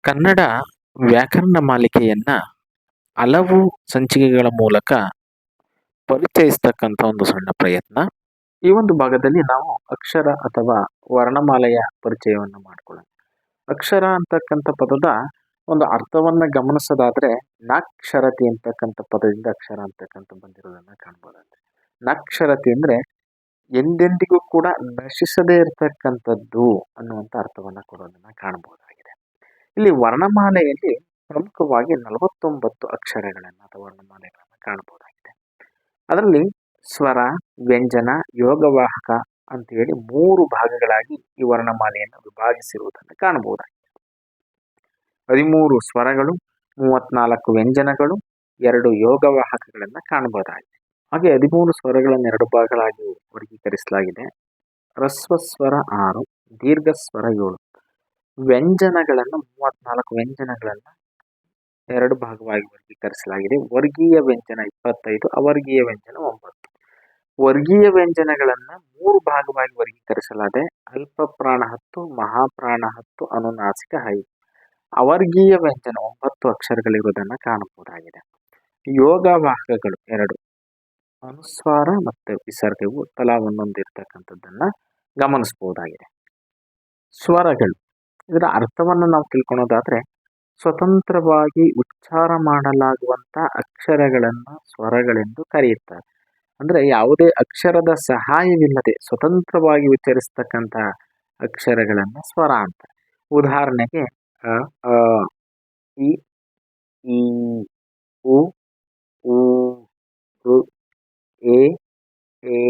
ಕನ್ನಡ ವ್ಯಾಕರಣ ಮಾಲಿಕೆಯನ್ನ ಹಲವು ಸಂಚಿಕೆಗಳ ಮೂಲಕ ಪರಿಚಯಿಸ್ತಕ್ಕಂಥ ಒಂದು ಸಣ್ಣ ಪ್ರಯತ್ನ. ಈ ಒಂದು ಭಾಗದಲ್ಲಿ ನಾವು ಅಕ್ಷರ ಅಥವಾ ವರ್ಣಮಾಲೆಯ ಪರಿಚಯವನ್ನು ಮಾಡಿಕೊಳ್ಳೋಣ. ಅಕ್ಷರ ಅಂತಕ್ಕಂಥ ಪದದ ಒಂದು ಅರ್ಥವನ್ನ ಗಮನಿಸೋದಾದ್ರೆ ನಾಕ್ಷರತಿ ಅಂತಕ್ಕಂಥ ಪದದಿಂದ ಅಕ್ಷರ ಅಂತಕ್ಕಂಥ ಬಂದಿರೋದನ್ನ ಕಾಣ್ಬೋದಾದ್ರೆ, ನಾಕ್ಷರತಿ ಅಂದ್ರೆ ಎಂದೆಂದಿಗೂ ಕೂಡ ನಶಿಸದೇ ಇರತಕ್ಕಂಥದ್ದು ಅನ್ನುವಂಥ ಅರ್ಥವನ್ನ ಕೊಡೋದನ್ನ ಕಾಣಬಹುದಾಗಿದೆ. ಇಲ್ಲಿ ವರ್ಣಮಾಲೆಯಲ್ಲಿ ಪ್ರಮುಖವಾಗಿ 49 ಅಕ್ಷರಗಳನ್ನು ಅಥವಾ ವರ್ಣಮಾಲೆಗಳನ್ನು ಕಾಣಬಹುದಾಗಿದೆ. ಅದರಲ್ಲಿ ಸ್ವರ, ವ್ಯಂಜನ, ಯೋಗವಾಹಕ ಅಂತ ಹೇಳಿ 3 ಭಾಗಗಳಾಗಿ ಈ ವರ್ಣಮಾಲೆಯನ್ನು ವಿಭಾಗಿಸಿರುವುದನ್ನು ಕಾಣಬಹುದಾಗಿದೆ. 13 ಸ್ವರಗಳು, 34 ವ್ಯಂಜನಗಳು, 2 ಯೋಗವಾಹಕಗಳನ್ನು ಕಾಣಬಹುದಾಗಿದೆ. ಹಾಗೆ 13 ಸ್ವರಗಳನ್ನು 2 ಭಾಗಗಳಾಗಿ ವರ್ಗೀಕರಿಸಲಾಗಿದೆ. ಹ್ರಸ್ವಸ್ವರ 6, ದೀರ್ಘಸ್ವರ 7. ವ್ಯಂಜನಗಳನ್ನು 34 ವ್ಯಂಜನಗಳನ್ನು 2 ಭಾಗವಾಗಿ ವರ್ಗೀಕರಿಸಲಾಗಿದೆ. ವರ್ಗೀಯ ವ್ಯಂಜನ 25, ಅವರ್ಗೀಯ ವ್ಯಂಜನ 9. ವರ್ಗೀಯ ವ್ಯಂಜನಗಳನ್ನ 3 ಭಾಗವಾಗಿ ವರ್ಗೀಕರಿಸಲಾಗಿದೆ. ಅಲ್ಪ ಪ್ರಾಣ 10, ಮಹಾಪ್ರಾಣ 10, ಅನುನಾಸಿಕ 5. ಅವರ್ಗೀಯ ವ್ಯಂಜನ 9 ಅಕ್ಷರಗಳಿರುವುದನ್ನು ಕಾಣಬಹುದಾಗಿದೆ. ಯೋಗವಾಹಕಗಳು 2, ಅನುಸ್ವಾರ ಮತ್ತು ವಿಸರ್ಗವು ತಲಾ ಒಂದೊಂದು ಇರ್ತಕ್ಕಂಥದ್ದನ್ನ ಗಮನಿಸಬಹುದಾಗಿದೆ. ಸ್ವರಗಳು, ಇದರ ಅರ್ಥವನ್ನು ನಾವು ತಿಳ್ಕೊಳೋದಾದ್ರೆ ಸ್ವತಂತ್ರವಾಗಿ ಉಚ್ಚಾರ ಮಾಡಲಾಗುವಂತ ಅಕ್ಷರಗಳನ್ನ ಸ್ವರಗಳೆಂದು ಕರೆಯುತ್ತಾರೆ. ಅಂದ್ರೆ ಯಾವುದೇ ಅಕ್ಷರದ ಸಹಾಯವಿಲ್ಲದೆ ಸ್ವತಂತ್ರವಾಗಿ ಉಚ್ಚರಿಸ್ತಕ್ಕಂಥ ಅಕ್ಷರಗಳನ್ನ ಸ್ವರ ಅಂತ. ಉದಾಹರಣೆಗೆ ಅ, ಆ, ಇ, ಈ, ಉ, ಊ, ಋ, ಎ, ಏ,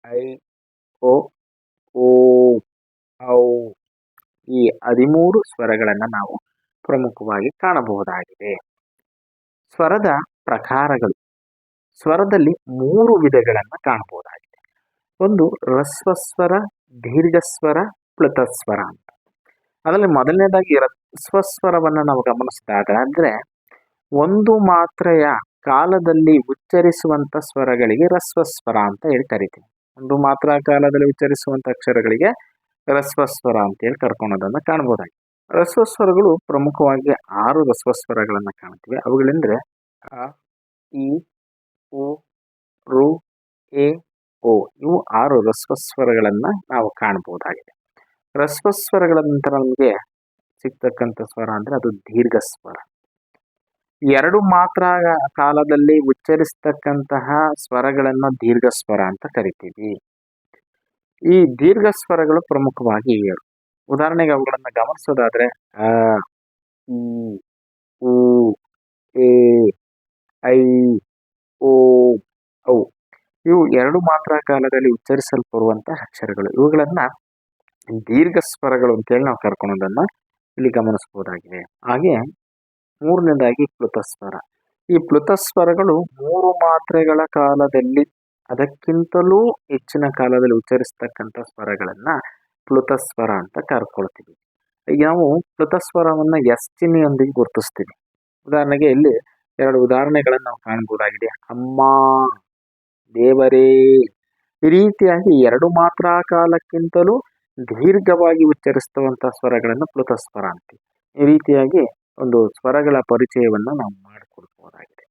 ಐ, ಓ, ಓ, ಔ. ಈ 13 ಸ್ವರಗಳನ್ನು ನಾವು ಪ್ರಮುಖವಾಗಿ ಕಾಣಬಹುದಾಗಿದೆ. ಸ್ವರದ ಪ್ರಕಾರಗಳು, ಸ್ವರದಲ್ಲಿ 3 ವಿಧಗಳನ್ನು ಕಾಣಬಹುದಾಗಿದೆ. ಒಂದು ಹ್ರಸ್ವಸ್ವರ, ದೀರ್ಘಸ್ವರ, ಪ್ಲುತಸ್ವರ ಅಂತ. ಅದರಲ್ಲಿ ಮೊದಲನೇದಾಗಿ ಹ್ರಸ್ವಸ್ವರವನ್ನು ನಾವು ಗಮನಿಸಿದಾಗ ಅಂದ್ರೆ ಒಂದು ಮಾತ್ರೆಯ ಕಾಲದಲ್ಲಿ ಉಚ್ಚರಿಸುವಂತ ಸ್ವರಗಳಿಗೆ ಹ್ರಸ್ವಸ್ವರ ಅಂತ ಹೇಳಿ ಕರಿತೀವಿ. ಒಂದು ಮಾತ್ರ ಕಾಲದಲ್ಲಿ ಉಚ್ಚರಿಸುವಂತ ಅಕ್ಷರಗಳಿಗೆ ಹ್ರಸ್ವಸ್ವರ ಅಂತ ಹೇಳಿ ಕರ್ಕೊಳೋದನ್ನ ಕಾಣಬಹುದಾಗಿದೆ. ಹ್ರಸ್ವಸ್ವರಗಳು ಪ್ರಮುಖವಾಗಿ 6 ಹ್ರಸ್ವಸ್ವರಗಳನ್ನ ಕಾಣ್ತೀವಿ. ಅವುಗಳೆಂದ್ರೆ ಅ, ಇ, ಉ, ಋ, ಎ, ಓ. ಇವು 6 ಹ್ರಸ್ವಸ್ವರಗಳನ್ನ ನಾವು ಕಾಣಬಹುದಾಗಿದೆ. ಹ್ರಸ್ವಸ್ವರಗಳ ನಂತರ ನಮಗೆ ಸಿಗ್ತಕ್ಕಂಥ ಸ್ವರ ಅಂದ್ರೆ ಅದು ದೀರ್ಘಸ್ವರ. 2 ಮಾತ್ರ ಕಾಲದಲ್ಲಿ ಉಚ್ಚರಿಸ್ತಕ್ಕಂತಹ ಸ್ವರಗಳನ್ನ ದೀರ್ಘಸ್ವರ ಅಂತ ಕರಿತೀವಿ. ಈ ದೀರ್ಘ ಸ್ವರಗಳು ಪ್ರಮುಖವಾಗಿ 7. ಉದಾಹರಣೆಗೆ ಅವುಗಳನ್ನ ಗಮನಿಸೋದಾದ್ರೆ ಅ, ಈ, ಉ, ಎ, ಐ, ಓ, ಔ. ಇವು 2 ಮಾತ್ರ ಕಾಲದಲ್ಲಿ ಉಚ್ಚರಿಸಲ್ಪಡುವಂತಹ ಅಕ್ಷರಗಳು. ಇವುಗಳನ್ನ ದೀರ್ಘ ಸ್ವರಗಳು ಅಂತೇಳಿ ನಾವು ಕರ್ಕೊಳೋದನ್ನ ಇಲ್ಲಿ ಗಮನಿಸಬಹುದಾಗಿದೆ. ಹಾಗೆ 3ನೇದಾಗಿ ಪ್ಲುತಸ್ವರ. ಈ ಪ್ಲುತಸ್ವರಗಳು 3 ಮಾತ್ರೆಗಳ ಕಾಲದಲ್ಲಿ ಅದಕ್ಕಿಂತಲೂ ಹೆಚ್ಚಿನ ಕಾಲದಲ್ಲಿ ಉಚ್ಚರಿಸ್ತಕ್ಕಂಥ ಸ್ವರಗಳನ್ನ ಪ್ಲುತಸ್ವರ ಅಂತ ಕರ್ಕೊಳ್ತೀವಿ. ಈಗ ನಾವು ಪ್ಲುತಸ್ವರವನ್ನ ಎಸ್ ಚಿಹ್ನೆಯೊಂದಿಗೆ ಗುರುತಿಸ್ತೀವಿ. ಉದಾಹರಣೆಗೆ ಇಲ್ಲಿ 2 ಉದಾಹರಣೆಗಳನ್ನು ನಾವು ಕಾಣಬಹುದಾಗಿದೆ. ಅಮ್ಮ, ದೇವರೇ. ಈ ರೀತಿಯಾಗಿ 2 ಮಾತ್ರ ಕಾಲಕ್ಕಿಂತಲೂ ದೀರ್ಘವಾಗಿ ಉಚ್ಚರಿಸುವಂತಹ ಸ್ವರಗಳನ್ನು ಪ್ಲುತಸ್ವರ ಅಂತೀವಿ. ಈ ರೀತಿಯಾಗಿ ಒಂದು ಸ್ವರಗಳ ಪರಿಚಯವನ್ನ ನಾವು ಮಾಡಿಕೊಡ್ಬಹುದಾಗಿದೆ.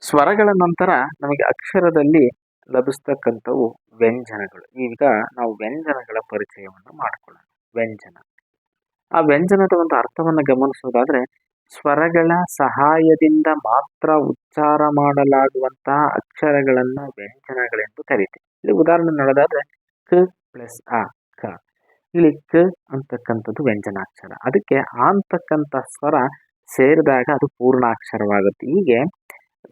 ಸ್ವರಗಳ ನಂತರ ನಮಗೆ ಅಕ್ಷರದಲ್ಲಿ ಲಭಿಸ್ತಕ್ಕಂಥವು ವ್ಯಂಜನಗಳು. ಈಗ ನಾವು ವ್ಯಂಜನಗಳ ಪರಿಚಯವನ್ನು ಮಾಡಿಕೊಳ್ಳೋಣ. ವ್ಯಂಜನ, ಆ ವ್ಯಂಜನದ ಒಂದು ಅರ್ಥವನ್ನು ಗಮನಿಸೋದಾದ್ರೆ ಸ್ವರಗಳ ಸಹಾಯದಿಂದ ಮಾತ್ರ ಉಚ್ಚಾರ ಮಾಡಲಾಗುವಂತಹ ಅಕ್ಷರಗಳನ್ನ ವ್ಯಂಜನಗಳೆಂದು ಕರೀತೀವಿ. ಇಲ್ಲಿ ಉದಾಹರಣೆ ನೋಡೋದಾದ್ರೆ ಕ ಪ್ಲಸ್ ಅ, ಕ. ಇಲ್ಲಿ ಕ ಅಂತಕ್ಕಂಥದ್ದು ವ್ಯಂಜನಾಕ್ಷರ. ಅದಕ್ಕೆ ಆ ಅಂತಕ್ಕಂಥ ಸ್ವರ ಸೇರಿದಾಗ ಅದು ಪೂರ್ಣಾಕ್ಷರವಾಗುತ್ತೆ. ಹೀಗೆ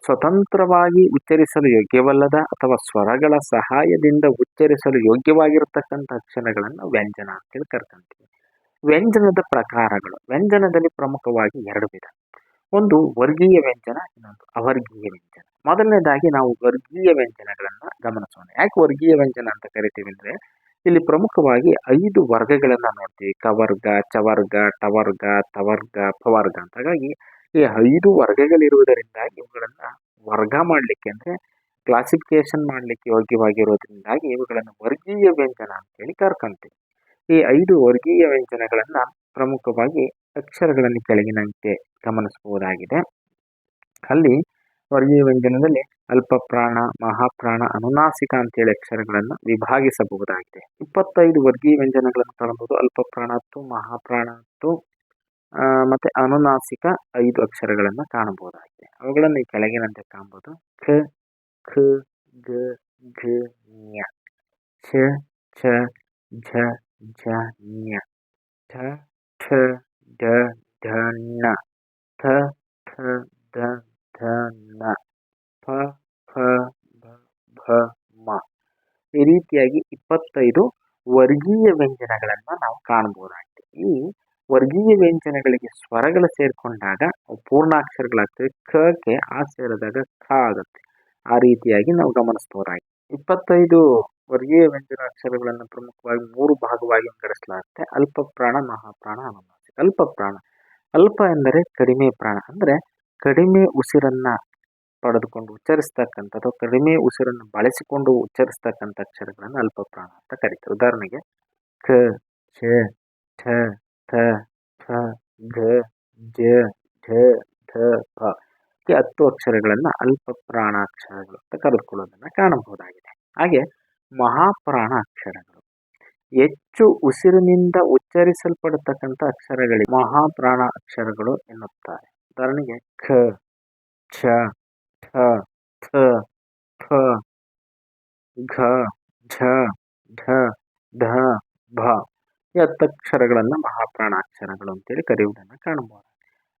ಸ್ವತಂತ್ರವಾಗಿ ಉಚ್ಚರಿಸಲು ಯೋಗ್ಯವಲ್ಲದ ಅಥವಾ ಸ್ವರಗಳ ಸಹಾಯದಿಂದ ಉಚ್ಚರಿಸಲು ಯೋಗ್ಯವಾಗಿರತಕ್ಕಂಥ ಅಕ್ಷರಗಳನ್ನು ವ್ಯಂಜನ ಅಂತೇಳಿ ಕರ್ಕೊಂತೀವಿ. ವ್ಯಂಜನದ ಪ್ರಕಾರಗಳು, ವ್ಯಂಜನದಲ್ಲಿ ಪ್ರಮುಖವಾಗಿ 2 ವಿಧ. ಒಂದು ವರ್ಗೀಯ ವ್ಯಂಜನ, ಇನ್ನೊಂದು ಅವರ್ಗೀಯ ವ್ಯಂಜನ. ಮೊದಲನೇದಾಗಿ ನಾವು ವರ್ಗೀಯ ವ್ಯಂಜನಗಳನ್ನ ಗಮನಿಸೋಣ. ಯಾಕೆ ವರ್ಗೀಯ ವ್ಯಂಜನ ಅಂತ ಕರಿತೀವಿ ಅಂದ್ರೆ ಇಲ್ಲಿ ಪ್ರಮುಖವಾಗಿ 5 ವರ್ಗಗಳನ್ನ ನೋಡ್ತೀವಿ. ಕವರ್ಗ, ಚವರ್ಗ, ಟವರ್ಗ, ತವರ್ಗ, ಪವರ್ಗ ಅಂತ. ಹಾಗಾಗಿ ಈ 5 ವರ್ಗಗಳಿರುವುದರಿಂದಾಗಿ ಇವುಗಳನ್ನ ವರ್ಗ ಮಾಡ್ಲಿಕ್ಕೆ ಅಂದ್ರೆ ಕ್ಲಾಸಿಫಿಕೇಶನ್ ಮಾಡ್ಲಿಕ್ಕೆ ಯೋಗ್ಯವಾಗಿರೋದ್ರಿಂದಾಗಿ ಇವುಗಳನ್ನು ವರ್ಗೀಯ ವ್ಯಂಜನ ಅಂತೇಳಿ ಕರ್ಕೊಂತೀವಿ. ಈ 5 ವರ್ಗೀಯ ವ್ಯಂಜನಗಳನ್ನ ಪ್ರಮುಖವಾಗಿ ಅಕ್ಷರಗಳನ್ನು ಕೆಳಗಿನಂತೆ ಗಮನಿಸಬಹುದಾಗಿದೆ. ಅಲ್ಲಿ ವರ್ಗೀಯ ವ್ಯಂಜನದಲ್ಲಿ ಅಲ್ಪಪ್ರಾಣ, ಮಹಾಪ್ರಾಣ, ಅನುನಾಸಿಕ ಅಂತೇಳಿ ಅಕ್ಷರಗಳನ್ನು ವಿಭಾಗಿಸಬಹುದಾಗಿದೆ. 25 ವರ್ಗೀಯ ವ್ಯಂಜನಗಳನ್ನು ಕಾಣಬಹುದು. ಅಲ್ಪಪ್ರಾಣ 10, ಮಹಾಪ್ರಾಣ 10 ಮತ್ತೆ ಅನುನಾಸಿಕ 5 ಅಕ್ಷರಗಳನ್ನು ಕಾಣಬಹುದಾಗಿದೆ. ಅವುಗಳನ್ನು ಈ ಕೆಳಗಿನಂತೆ ಕಾಣಬಹುದು. ಖ, ಖ, ಗ, ಘ, ಞ, ಛ, ಛ, ಝ, ಝ, ಞ, ಠ, ಠ, ಡ, ಢ, ಣ, ಥ, ಥ, ದ, ಧ, ನ, ಪ, ಫ, ಬ, ಭ, ಮ. ಈ ರೀತಿಯಾಗಿ 25 ವರ್ಗೀಯ ವ್ಯಂಜನಗಳನ್ನು ನಾವು ಕಾಣಬಹುದಾಗಿದೆ. ಈ ವರ್ಗೀಯ ವ್ಯಂಜನಗಳಿಗೆ ಸ್ವರಗಳು ಸೇರಿಕೊಂಡಾಗ ಪೂರ್ಣಾಕ್ಷರಗಳಾಗ್ತವೆ. ಖಕ್ಕೆ ಆ ಸೇರಿದಾಗ ಖ ಆಗುತ್ತೆ. ಆ ರೀತಿಯಾಗಿ ನಾವು ಗಮನಿಸಬಹುದಾಗಿದೆ. 25 ವರ್ಗೀಯ ವ್ಯಂಜನ ಅಕ್ಷರಗಳನ್ನು ಪ್ರಮುಖವಾಗಿ 3 ಭಾಗವಾಗಿ ವಿಂಗಡಿಸಲಾಗುತ್ತೆ. ಅಲ್ಪಪ್ರಾಣ, ಮಹಾಪ್ರಾಣ, ಅನುನಾಸಿಕ. ಅಲ್ಪಪ್ರಾಣ, ಅಲ್ಪ ಎಂದರೆ ಕಡಿಮೆ ಪ್ರಾಣ, ಅಂದರೆ ಕಡಿಮೆ ಉಸಿರನ್ನ ಪಡೆದುಕೊಂಡು ಉಚ್ಚರಿಸ್ತಕ್ಕಂಥ ಅಥವಾ ಕಡಿಮೆ ಉಸಿರನ್ನು ಬಳಸಿಕೊಂಡು ಉಚ್ಚರಿಸ್ತಕ್ಕಂಥ ಅಕ್ಷರಗಳನ್ನು ಅಲ್ಪಪ್ರಾಣ ಅಂತ ಕರೀತಾರೆ. ಉದಾಹರಣೆಗೆ ಕ, ಚ, ಠ, ಥ, ಫ, ಘ, ಜ, ಢ, ಧ, ಪ. 10 ಅಕ್ಷರಗಳನ್ನು ಅಲ್ಪಪ್ರಾಣ ಅಕ್ಷರಗಳು ಅಂತ ಕರೆದುಕೊಳ್ಳೋದನ್ನು ಕಾಣಬಹುದಾಗಿದೆ. ಹಾಗೆ ಮಹಾಪ್ರಾಣ ಅಕ್ಷರಗಳು ಹೆಚ್ಚು ಉಸಿರಿನಿಂದ ಉಚ್ಚರಿಸಲ್ಪಡತಕ್ಕಂಥ ಅಕ್ಷರಗಳಿಗೆ ಮಹಾಪ್ರಾಣ ಅಕ್ಷರಗಳು ಎನ್ನುತ್ತಾರೆ. ಉದಾಹರಣೆಗೆ ಖ, ಛ, ಠ, ಥ, ಫ, ಘ, ಝ, ಢ, ಢ, ಭ. 10 ಅಕ್ಷರಗಳನ್ನು ಮಹಾಪ್ರಾಣ ಅಕ್ಷರಗಳು ಅಂತೇಳಿ ಕರೆಯುವುದನ್ನು ಕಾಣಬಹುದು.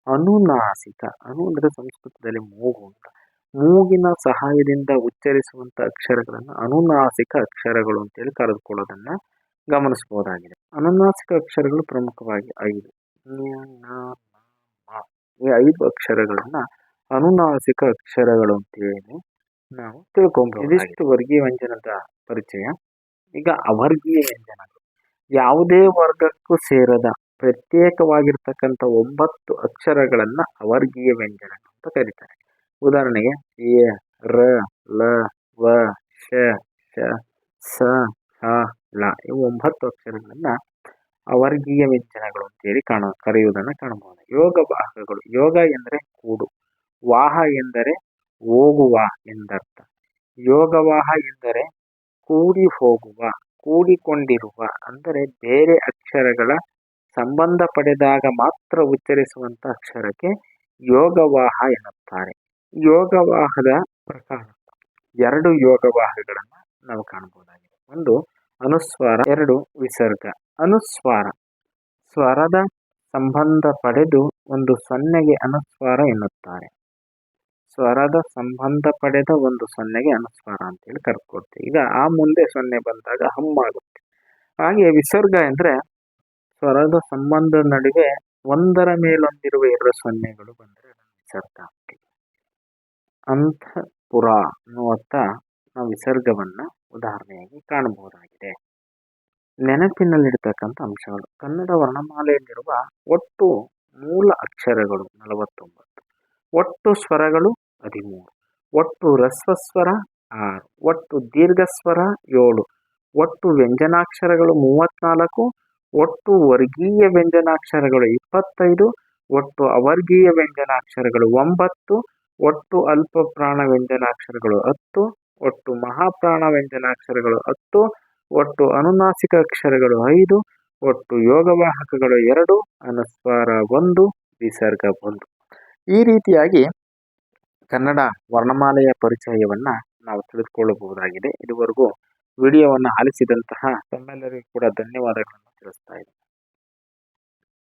ಅನುನಾಸಿಕ, ಅನು ಅಂದರೆ ಸಂಸ್ಕೃತದಲ್ಲಿ ಮೂಗು ಅಂತ. ಮೂಗಿನ ಸಹಾಯದಿಂದ ಉಚ್ಚರಿಸುವಂತ ಅಕ್ಷರಗಳನ್ನು ಅನುನಾಸಿಕ ಅಕ್ಷರಗಳು ಅಂತೇಳಿ ಕರೆದುಕೊಳ್ಳೋದನ್ನ ಗಮನಿಸಬಹುದಾಗಿದೆ. ಅನುನಾಸಿಕ ಅಕ್ಷರಗಳು ಪ್ರಮುಖವಾಗಿ 5. ಈ 5 ಅಕ್ಷರಗಳನ್ನ ಅನುನಾಸಿಕ ಅಕ್ಷರಗಳು ಅಂತೇಳಿ ನಾವು ತಿಳ್ಕೊಬಹುದು. ಇದಿಷ್ಟು ವರ್ಗೀಯ ವ್ಯಂಜನದ ಪರಿಚಯ. ಈಗ ಅವರ್ಗೀಯ ವ್ಯಂಜನಗಳು ಯಾವುದೇ ವರ್ಗಕ್ಕೂ ಸೇರದ ಪ್ರತ್ಯೇಕವಾಗಿರ್ತಕ್ಕಂಥ 9 ಅಕ್ಷರಗಳನ್ನ ಅವರ್ಗೀಯ ವ್ಯಂಜನಗಳು ಅಂತ ಕರೀತಾರೆ. ಉದಾಹರಣೆಗೆ ಎ, ರ, ಲ, ವ, ಶ, ಶ, ಸ, ಹ, ಳ. ಇವು 9 ಅಕ್ಷರಗಳನ್ನ ಅವರ್ಗೀಯ ವ್ಯಂಜನಗಳು ಅಂತೇಳಿ ಕರೆಯುವುದನ್ನು ಕಾಣಬಹುದು. ಯೋಗ ವಾಹಕಗಳು. ಯೋಗ ಎಂದರೆ ಕೂಡು, ವಾಹ ಎಂದರೆ ಹೋಗುವ ಎಂದರ್ಥ. ಯೋಗವಾಹ ಎಂದರೆ ಕೂಡಿ ಹೋಗುವ, ಕೂಡಿಕೊಂಡಿರುವ, ಅಂದರೆ ಬೇರೆ ಅಕ್ಷರಗಳ ಸಂಬಂಧ ಪಡೆದಾಗ ಮಾತ್ರ ಉಚ್ಚರಿಸುವಂತ ಅಕ್ಷರಕ್ಕೆ ಯೋಗವಾಹ ಎನ್ನುತ್ತಾರೆ. ಯೋಗವಾಹದ ಪ್ರಕಾರ 2 ಯೋಗವಾಹಗಳನ್ನು ನಾವು ಕಾಣಬಹುದಾಗಿದೆ. ಒಂದು ಅನುಸ್ವಾರ, 2 ವಿಸರ್ಗ. ಅನುಸ್ವಾರ ಸ್ವರದ ಸಂಬಂಧ ಪಡೆದು ಒಂದು ಸೊನ್ನೆಗೆ ಅನುಸ್ವಾರ ಎನ್ನುತ್ತಾರೆ. ಸ್ವರದ ಸಂಬಂಧ ಪಡೆದ ಒಂದು ಸೊನ್ನೆಗೆ ಅನುಸ್ವಾರ ಅಂತೇಳಿ ಕರ್ಕೊಡ್ತೀವಿ. ಈಗ ಆ ಮುಂದೆ ಸೊನ್ನೆ ಬಂದಾಗ ಹಮ್ಮಾಗುತ್ತೆ. ಹಾಗೆ ವಿಸರ್ಗ ಎಂದ್ರೆ ಸ್ವರದ ಸಂಬಂಧ ನಡುವೆ ಒಂದರ ಮೇಲೊಂದಿರುವ 2 ಸೊನ್ನೆಗಳು ಬಂದರೆ ಅದನ್ನು ವಿಸರ್ಗ ಆಗ್ತೀವಿ. ಅಂತಃಪುರ ಅನ್ನುವತ್ತ ನಾವು ವಿಸರ್ಗವನ್ನ ಉದಾಹರಣೆಯಾಗಿ ಕಾಣಬಹುದಾಗಿದೆ. ನೆನಪಿನಲ್ಲಿಡ್ತಕ್ಕಂಥ ಅಂಶಗಳು. ಕನ್ನಡ ವರ್ಣಮಾಲೆಯಲ್ಲಿರುವ ಒಟ್ಟು ಮೂಲ ಅಕ್ಷರಗಳು 49, ಒಟ್ಟು ಸ್ವರಗಳು 13, ಒಟ್ಟು ಹ್ರಸ್ವಸ್ವರ 6, ಒಟ್ಟು ದೀರ್ಘಸ್ವರ 7, ಒಟ್ಟು ವ್ಯಂಜನಾಕ್ಷರಗಳು 34, ಒಟ್ಟು ವರ್ಗೀಯ ವ್ಯಂಜನಾಕ್ಷರಗಳು 25, ಒಟ್ಟು ಅವರ್ಗೀಯ ವ್ಯಂಜನಾಕ್ಷರಗಳು 9, ಒಟ್ಟು ಅಲ್ಪ ಪ್ರಾಣ ವ್ಯಂಜನಾಕ್ಷರಗಳು 10, ಒಟ್ಟು ಮಹಾಪ್ರಾಣ ವ್ಯಂಜನಾಕ್ಷರಗಳು 10, ಒಟ್ಟು ಅನುನಾಸಿಕ ಅಕ್ಷರಗಳು 5, ಒಟ್ಟು ಯೋಗವಾಹಕಗಳು 2, ಅನುಸ್ವಾರ 1, ವಿಸರ್ಗ 1. ಈ ರೀತಿಯಾಗಿ ಕನ್ನಡ ವರ್ಣಮಾಲೆಯ ಪರಿಚಯವನ್ನ ನಾವು ತಿಳಿದುಕೊಳ್ಳಬಹುದಾಗಿದೆ. ಇದುವರೆಗೂ ವಿಡಿಯೋವನ್ನು ಆಲಿಸಿದಂತಹ ತಮ್ಮೆಲ್ಲರಿಗೂ ಕೂಡ ಧನ್ಯವಾದಗಳನ್ನು ತಿಳಿಸ್ತಾ ಇದ್ದೀನಿ.